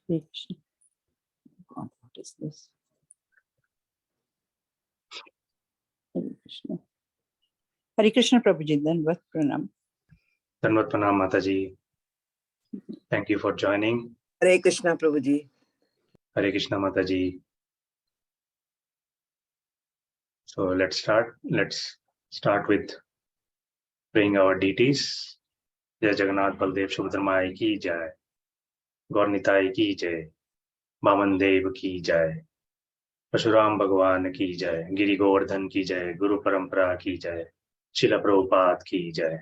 Hare Krishna. God, what is this? Hare Krishna. Hare Krishna Prabhuji, Dandavat Pranam. Dandavat Pranam Mataji. Thank you for joining. Hare Krishna Prabhuji. Hare Krishna Mataji. So let's start. Let's start with praying our deities. Jai Jagannath Baldev Subhadra Mai ki jai. Gaur Nitai ki jai. Vaman Dev ki jai. Pashuram Bhagwan ki jai. Giri Govardhan ki jai. Guru Parampara ki jai. Srila Prabhupada ki jai.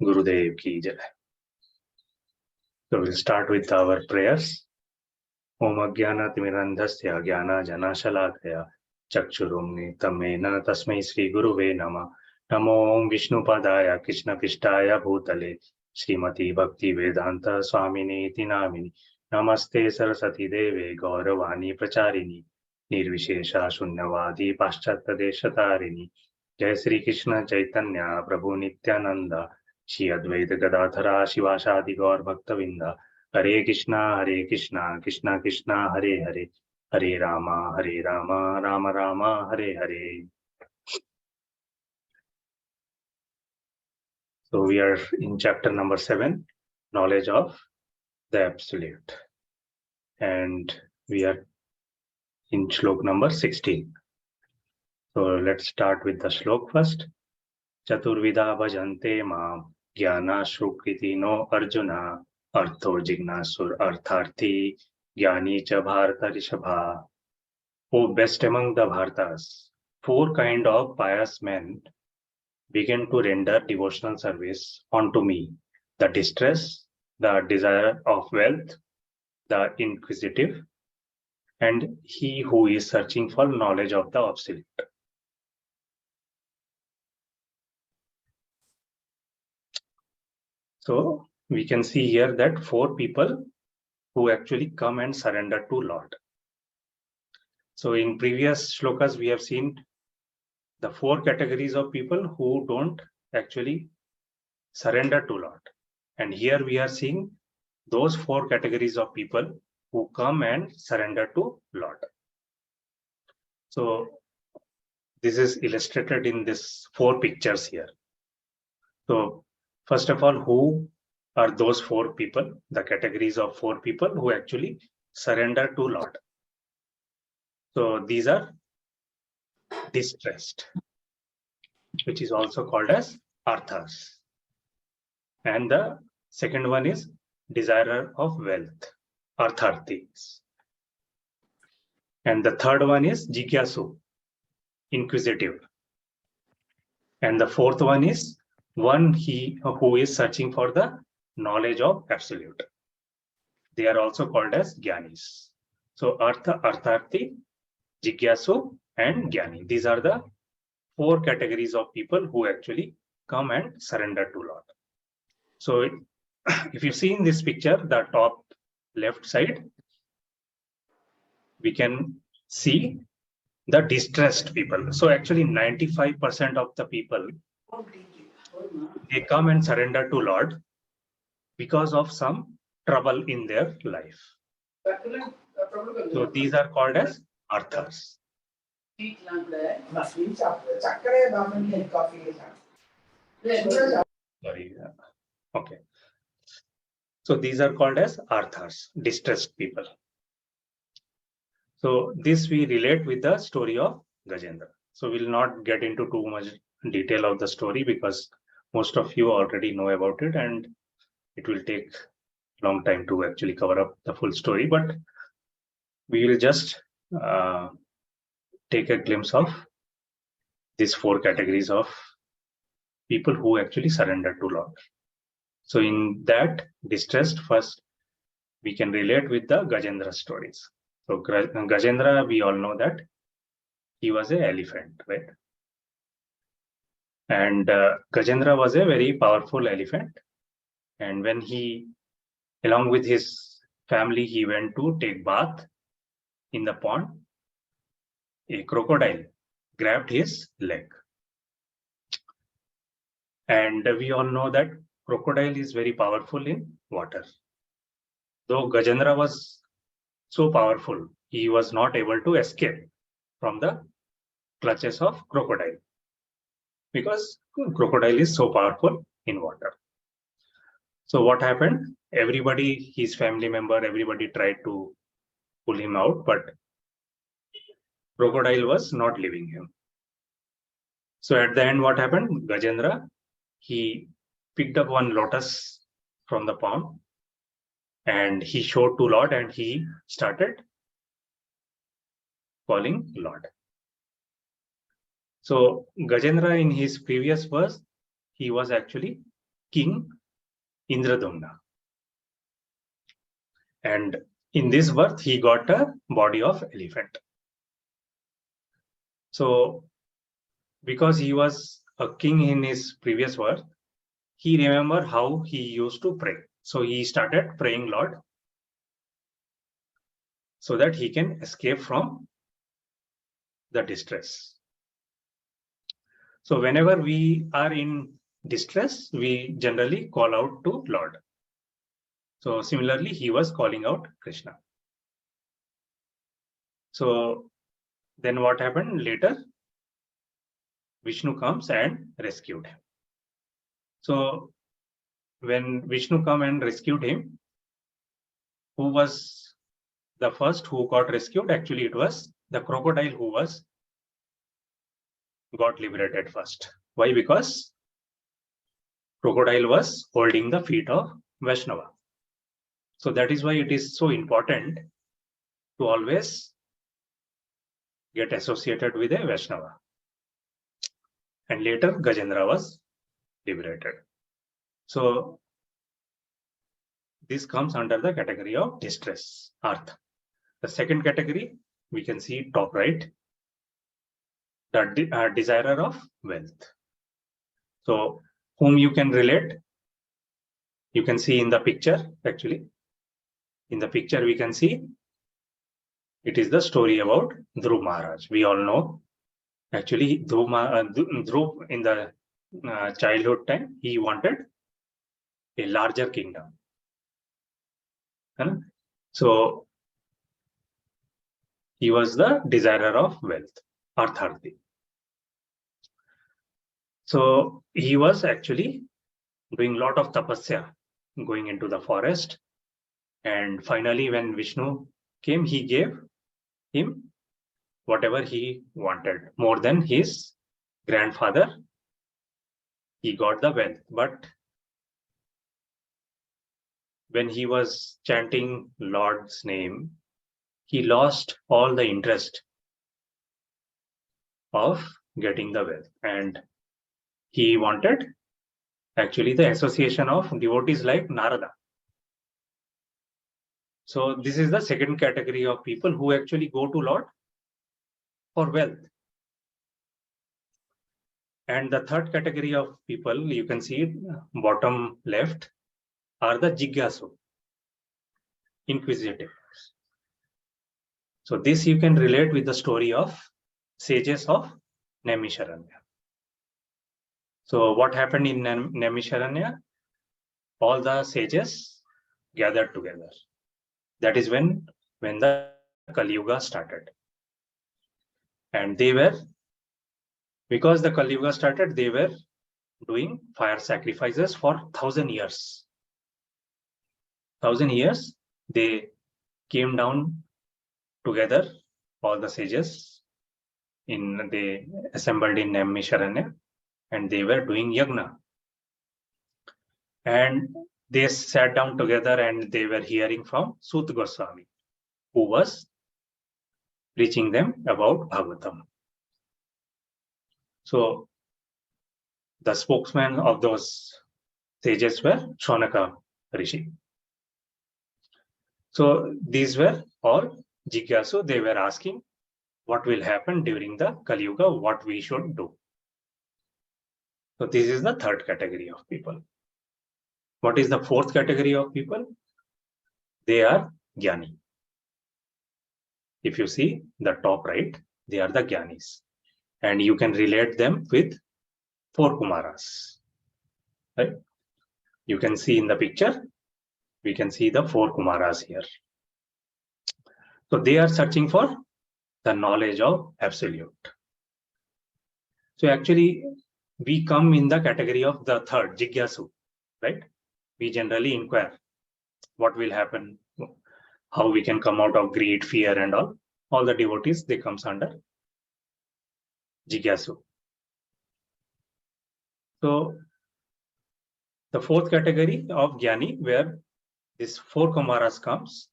Gurudev ki jai. So we'll start with our prayers. Om Ajnana Timirandhasya Jnana Janashalakaya Chakshurumnitam Mena Tasmai Sri Guruve Namah. Namo Om Vishnu Padaya Krishna Pishtaya Bhutale Srimati Bhakti Vedanta Swamini Tinamini Namaste Saraswati Deve Gauravani Pracharini Nirvishesha Shunyavadi Paschatya Deshatarini Jai Sri Krishna Chaitanya Prabhu Nityananda Shri Advaita Gadadhara Shivasadi Gaur Bhaktavinda Hare Krishna, Krishna Krishna, Hare Hare, Hare Rama, Rama Rama, Hare Hare. So we are in chapter number 7, knowledge of the Absolute. And we are in shlok number 16. So let's start with the shlok first. Chaturvida bhajante mam jnana shrukriti no arjuna artho jignasur artharthi jnani cha bharata rishabha. O best among the Bharatas, 4 kind of pious men began to render devotional service unto me: the distress, the desire of wealth, the inquisitive, and he who is searching for knowledge of the Absolute. So we can see here that 4 people who actually come and surrender to Lord. So in previous shlokas, we have seen the 4 categories of people who don't actually surrender to Lord. And here we are seeing those 4 categories of people who come and surrender to Lord. So this is illustrated in this 4 pictures here. So first of all, who are those 4 people, the categories of 4 people who actually surrender to Lord? So these are distressed, which is also called as arthas. And the second one is desirer of wealth, artharthis. And the third one is jigyasu, inquisitive. And the fourth one is one who is searching for the knowledge of Absolute. They are also called as jnanis. So artha, artharthi, jigyasu, and jnani. These are the 4 categories of people who actually come and surrender to Lord. So if you see in this picture, the top left side, we can see the distressed people. So actually 95% of the people, they come and surrender to Lord because of some trouble in their life. So these are called as arthas. Sorry. Okay. So these are called as arthas, distressed people. So this we relate with the story of Gajendra. So we'll not get into too much detail of the story because most of you already know about it and it will take a long time to actually cover up the full story. But we will just take a glimpse of these 4 categories of people who actually surrender to Lord. So in that distressed, first we can relate with the Gajendra stories. So Gajendra, we all know that he was an elephant, right? And Gajendra was a very powerful elephant. And when he, along with his family, he went to take bath in the pond, a crocodile grabbed his leg. And we all know that crocodile is very powerful in water. though Gajendra was so powerful, he was not able to escape from the clutches of crocodile, because crocodile is so powerful in water. So what happened? Everybody, his family member, everybody tried to pull him out, but crocodile was not leaving him. So at the end, what happened? Gajendra, he picked up one lotus from the pond and he showed to Lord and he started calling Lord. So Gajendra, in his previous verse, he was actually King Indradumna. And in this birth, he got a body of elephant. So because he was a king in his previous birth, he remembered how he used to pray. So he started praying Lord so that he can escape from the distress. So whenever we are in distress, we generally call out to Lord. So similarly, he was calling out Krishna. So then what happened later? Vishnu comes and rescued him. So when Vishnu come and rescued him, who was the first who got rescued? Actually, it was the crocodile who got liberated first. Why? Because crocodile was holding the feet of Vaishnava. So that is why it is so important to always get associated with a Vaishnava. And later Gajendra was liberated. So this comes under the category of distress, artha. The second category, we can see top right, the desirer of wealth. So whom you can relate, you can see in the picture. Actually, in the picture we can see it is the story about Dhruv Maharaj. We all know, actually, Dhruv in the childhood time, he wanted a larger kingdom. So he was the desirer of wealth, Artharthi. So he was actually doing a lot of tapasya, going into the forest. And finally, when Vishnu came, he gave him whatever he wanted, more than his grandfather. He got the wealth. But when he was chanting Lord's name, he lost all the interest of getting the wealth. And he wanted actually the association of devotees like Narada. So this is the second category of people who actually go to Lord for wealth. And the third category of people, you can see it, bottom left, are the Jigyasu, inquisitive. So this you can relate with the story of sages of Naimisharanya. So what happened in Naimisharanya? All the sages gathered together. That is when the Kali Yuga started. And they were, because the Kali Yuga started, they were doing fire sacrifices for 1,000 years. 1,000 years, they came down together, all the sages, they assembled in Naimisharanya, and they were doing yagna. And they sat down together and they were hearing from Sut Goswami, who was preaching them about Bhagavatam. So the spokesman of those sages were Shaunaka Rishi. So these were all Jigyasu. They were asking what will happen during the Kali Yuga, what we should do. So this is the third category of people. What is the fourth category of people? They are Jnani. If you see the top right, they are the Jnanis. And you can relate them with 4 Kumaras. Right? You can see in the picture, we can see the 4 Kumaras here. So they are searching for the knowledge of absolute. So actually, we come in the category of the third, Jigyasu, right? We generally inquire what will happen, how we can come out of greed, fear, and all. All the devotees, they comes under Jigyasu. So the fourth category of Jnani, where this 4 Kumaras comes,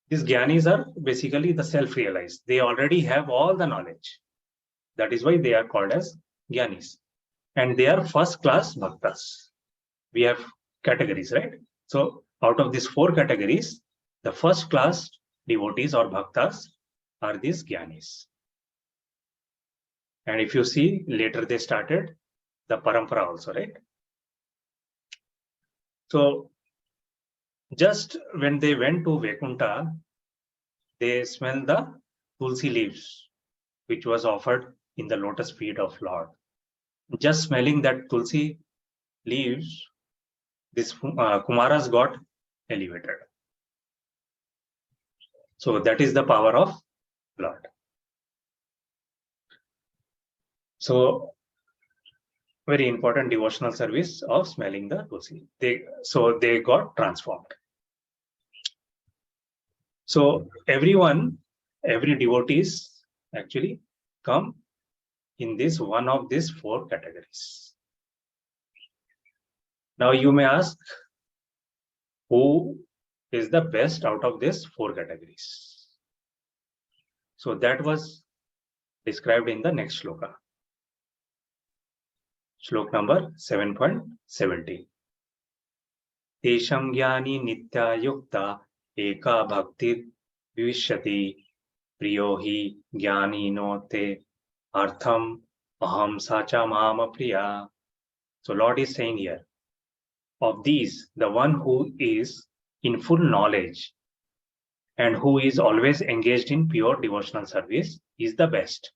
these Jnanis are basically the self-realized. They already have all the knowledge. That is why they are called as Jnanis. And they are first-class bhaktas. We have categories, right? So out of these 4 categories, the first-class devotees or bhaktas are these Jnanis. And if you see, later they started the parampara also, right? So just when they went to Vaikuntha, they smelled the tulsi leaves, which was offered in the lotus feet of Lord. Just smelling that tulsi leaves, this Kumaras got elevated. So that is the power of Lord. So very important devotional service of smelling the tulsi. So they got transformed. So every devotees actually come in this one of these 4 categories. Now you may ask, who is the best out of these 4 categories? So that was described in the next shloka. Shlok number 7.70. Tesham jnani nitya yukta eka bhaktir vivishyati priyo hi jnani no te artham aham sacha mama priya. So Lord is saying here, of these, the one who is in full knowledge and who is always engaged in pure devotional service is the best.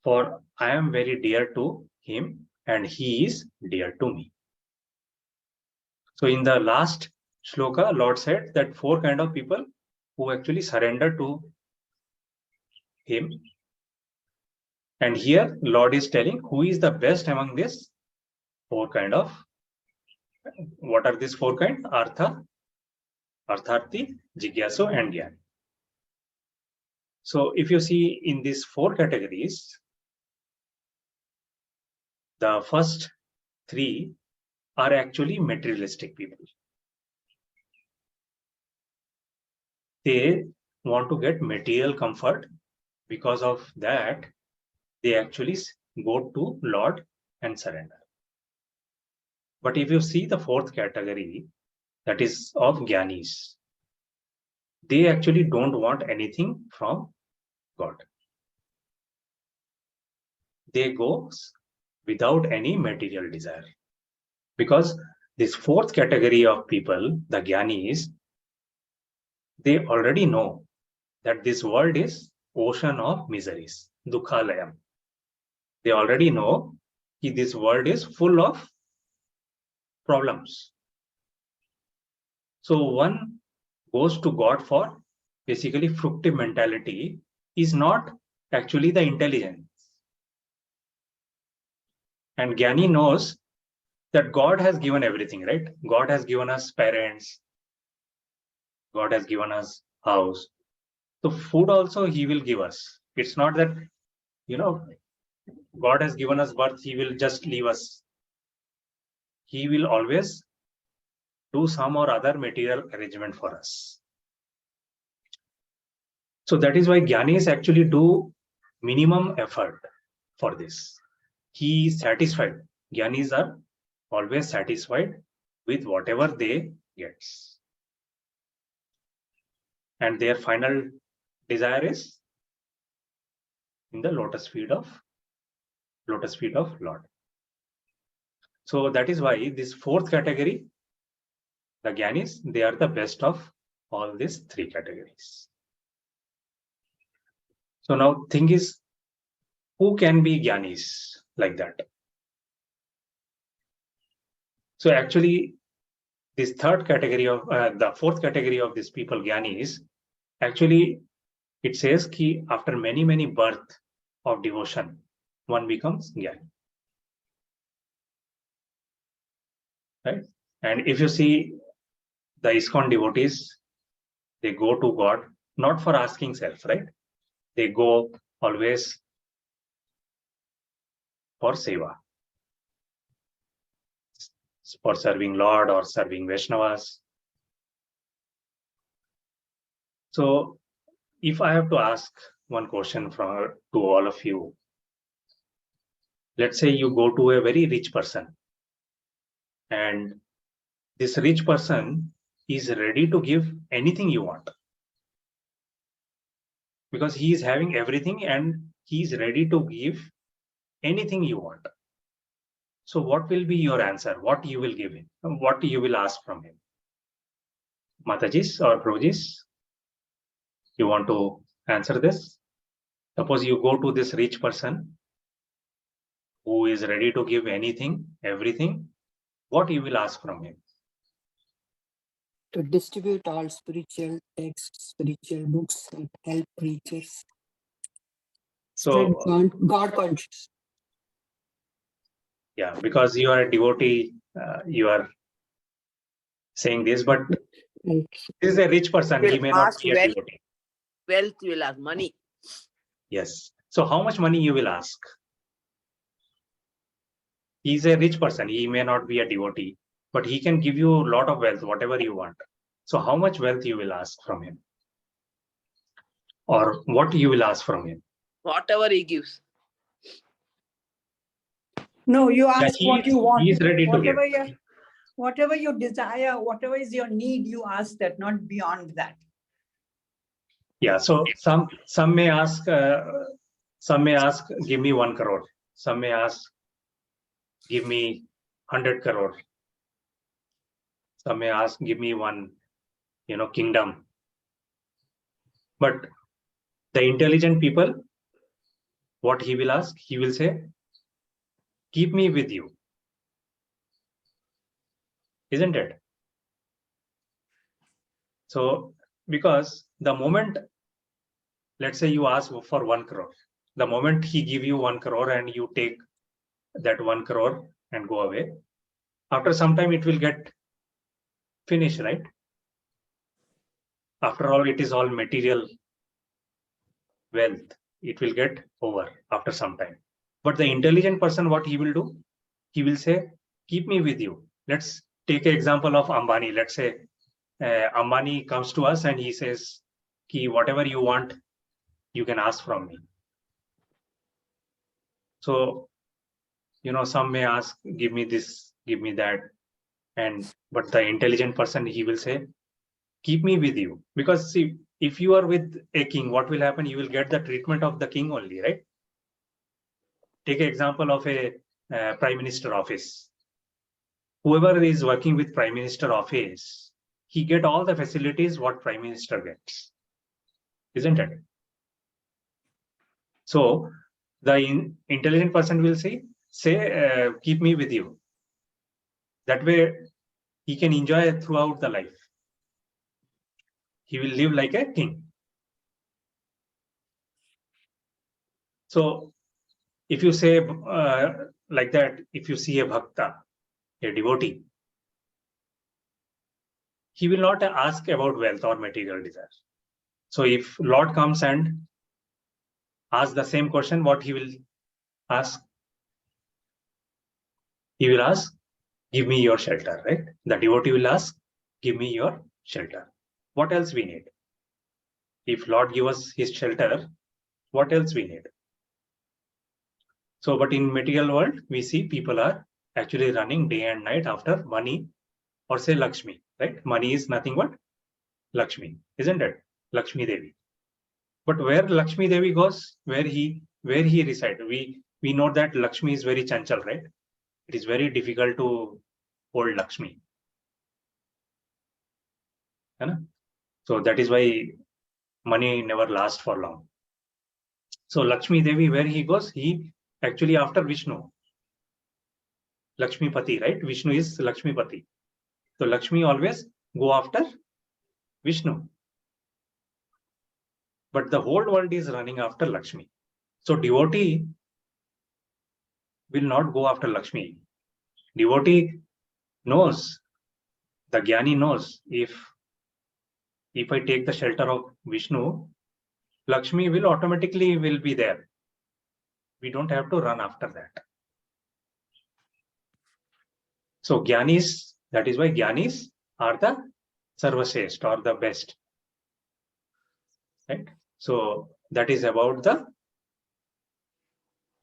For I am very dear to him and he is dear to me. So in the last shloka, Lord said that 4 kind of people who actually surrender to him. And here Lord is telling who is the best among these 4 kind of. What are these 4 kind? Artha, Artharthi, Jigyasu, and Jnani. So if you see in these 4 categories, the first 3 are actually materialistic people. They want to get material comfort. Because of that, they actually go to Lord and surrender. But if you see the 4th category, that is of Jnanis, they actually don't want anything from God. They go without any material desire. Because this 4th category of people, the Jnanis, they already know that this world is ocean of miseries, dukhalayam. They already know that this world is full of problems. So one goes to God for basically fructive mentality is not actually the intelligence. And Jnani knows that God has given everything, right? God has given us parents. God has given us house. So food also he will give us. It's not that, God has given us birth, he will just leave us. He will always do some or other material arrangement for us. So that is why Jnanis actually do minimum effort for this. He is satisfied. Jnanis are always satisfied with whatever they get. And their final desire is in the lotus feet of Lord. So that is why this 4th category, the Jnanis, they are the best of all these 3 categories. So now thing is, who can be Jnanis like that? So actually, this third category of the fourth category of these people, Gyanis, actually it says ki after many birth of devotion, one becomes Gyani. Right? And if you see the ISKCON devotees, they go to God not for asking self, right? They go always for seva, for serving Lord or serving Vaishnavas. So if I have to ask one question to all of you, let's say you go to a very rich person, and this rich person is ready to give anything you want, because he is having everything and he is ready to give anything you want. So what will be your answer? What you will give him? What you will ask from him? Matajis or Prabhujis, you want to answer this? Suppose you go to this rich person who is ready to give anything, everything, what you will ask from him? To distribute all spiritual texts, spiritual books, and help preachers. So, God conscious. Yeah, because you are a devotee, you are saying this, but this is a rich person, he may not be a devotee. Wealth will ask, money. Yes. So how much money you will ask? He's a rich person, he may not be a devotee, but he can give you a lot of wealth, whatever you want. So how much wealth you will ask from him? Or what you will ask from him? Whatever he gives. No, you ask what you want. He is ready to give. Whatever you desire, whatever is your need, you ask that, not beyond that. Yeah, so some may ask, give me 1 crore. Some may ask, give me 100 crore. Some may ask, give me one, kingdom. But the intelligent people, what he will ask, he will say, keep me with you. Isn't it? So, because the moment, let's say you ask for 1 crore, the moment he give you 1 crore and you take that 1 crore and go away, after some time it will get finished, right? After all, it is all material wealth. It will get over after some time. But the intelligent person, what he will do? He will say, keep me with you. Let's take an example of Ambani. Let's say Ambani comes to us and he says, Ki, whatever you want, you can ask from me. So, some may ask, give me this, give me that. But the intelligent person, he will say, keep me with you. Because see, if you are with a king, what will happen? You will get the treatment of the king only, right? Take an example of a prime minister office. Whoever is working with prime minister office, he get all the facilities what prime minister gets, isn't it? So the intelligent person will say, keep me with you. That way he can enjoy throughout the life. He will live like a king. So if you say like that, if you see a bhakta, a devotee, he will not ask about wealth or material desires. So if Lord comes and asks the same question, what he will ask? He will ask, give me your shelter, right? The devotee will ask, give me your shelter. What else we need? If Lord give us his shelter, what else we need? So, but in material world, we see people are actually running day and night after money, or say Lakshmi, right? Money is nothing but Lakshmi, isn't it? Lakshmi Devi. But where Lakshmi Devi goes, where he resides, we know that Lakshmi is very chanchal, right? It is very difficult to hold Lakshmi. So that is why money never lasts for long. So Lakshmi Devi, where he goes, he actually after Vishnu. Lakshmi Pati, right? Vishnu is Lakshmi Pati. So Lakshmi always go after Vishnu. But the whole world is running after Lakshmi. So devotee will not go after Lakshmi. Devotee knows, the Jnani knows, if I take the shelter of Vishnu, Lakshmi will automatically be there. We don't have to run after that. So Jnanis, that is why Jnanis are the Sarvashrestha or the best. Right? So that is about the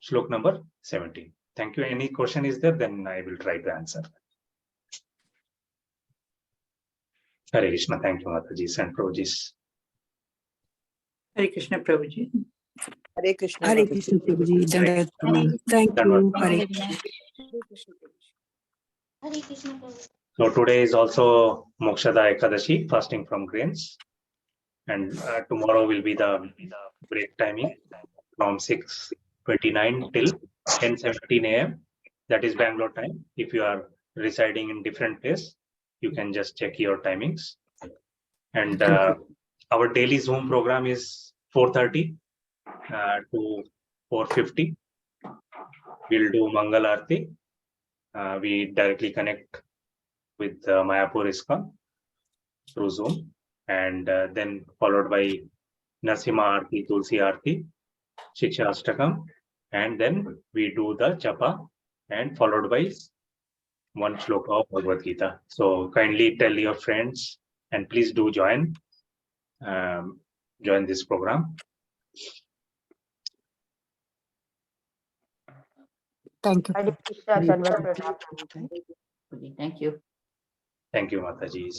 Shlok number 17. Thank you. Any question is there? Then I will try to answer. Hare Krishna. Thank you, Mataji and Prabhuji. Hare Krishna, Prabhuji. Hare Krishna. Hare Prabhuji. Krishna Prabhuji. Dandavat Prabhuji. Thank you. Hare Krishna. Hare Krishna Prabhu. So today is also Mokshada Ekadashi, fasting from grains. And tomorrow will be the break timing from 6:29 till 10:17 a.m. That is Bangalore time. If you are residing in different place, you can just check your timings. And our daily Zoom program is 4:30 to 4:50. We'll do Mangal Aarti. We directly connect with Mayapur ISKCON through Zoom, and then followed by Nasima Aarti, Tulsi Aarti, Shiksha Ashtakam, and then we do the Japa, and followed by one shloka of Bhagavad Gita. So kindly tell your friends, and please do join this program. Thank you. Hare Krishna, Sarva Prasad. Thank you. Thank you, Mataji.